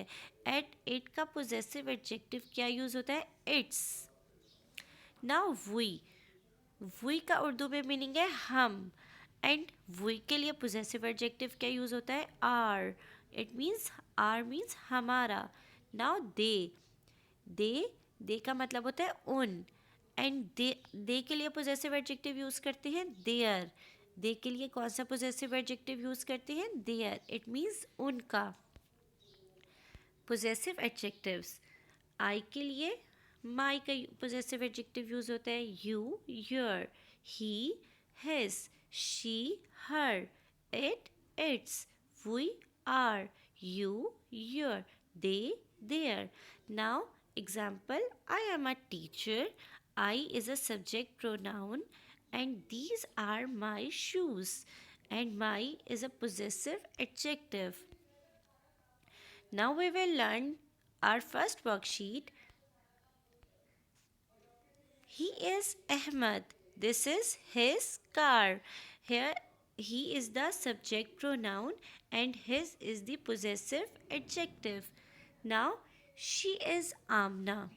है. At it का possessive adjective क्या यूज़ होता है? इट्स. नाउ वी का उर्दू में मीनिंग है हम. एंड वी के लिए पोजेसिव एडजेक्टिव क्या यूज़ होता है? R. It means R means हमारा. नाउ दे का मतलब होता है उन. एंड दे के लिए पोजेसिव एडजेक्टिव यूज़ करते हैं देयर. दे के लिए कौन सा पोजेसिव एडजेक्टिव यूज़ करते हैं? देयर. इट मीन्स उनका. Possessive adjectives. आई के लिए माई का पोजेसिव एडजेक्टिव यूज़ होता है you, your, he, his, she, her, it, its, we, our, you, your, they, their. Now example, I am a teacher. I is a subject pronoun and these are my shoes. And my is a possessive adjective. Now we will learn our first worksheet. He is Ahmad. This is his car. Here he is the subject pronoun and his is the possessive adjective. Now she is Amna.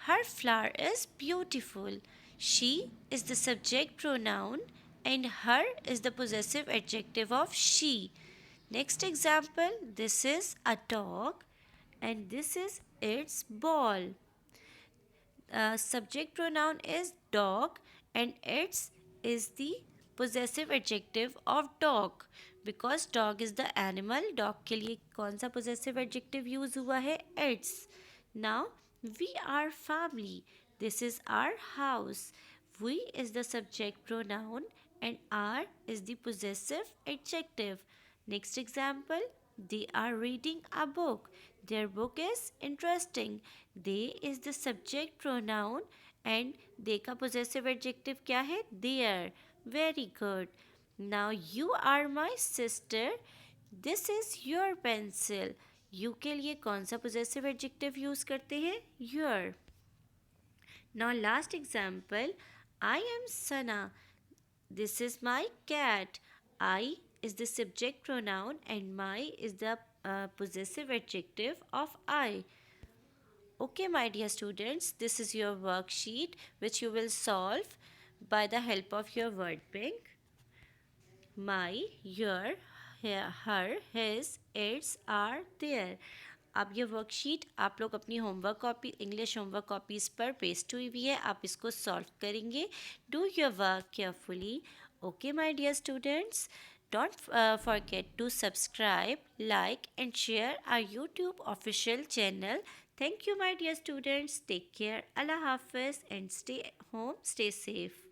Her flower is beautiful. She is the subject pronoun and her is the possessive adjective of she. Next example, this is a dog and this is its ball. Subject pronoun is dog and its is the possessive adjective of dog because dog is the animal. Dog के लिए कौन सा possessive adjective use हुआ है? Its. Now we are family. This is our house. We is the subject pronoun and are is the possessive adjective. Next example, they are reading a book. Their book is interesting. They is the subject pronoun and they का possessive adjective क्या है? Their. Very good. Now you are my sister. This is your pencil. You के लिए कौन सा possessive adjective use करते हैं? Your. Now last example, I am Sana. This is my cat. I is the subject pronoun and my is the possessive adjective of I. Okay, my dear students, this is your worksheet which you will solve by the help of your word bank. My, your, her, his, its, are, their. अब ये worksheet आप लोग अपनी homework copy English homework copies पर paste हुई हुई है. आप इसको सॉल्व करेंगे. Do your work carefully. Okay my dear students, don't forget to subscribe, like and share our YouTube official channel. Thank you my dear students. Take care. Allah Hafiz and stay home, stay safe.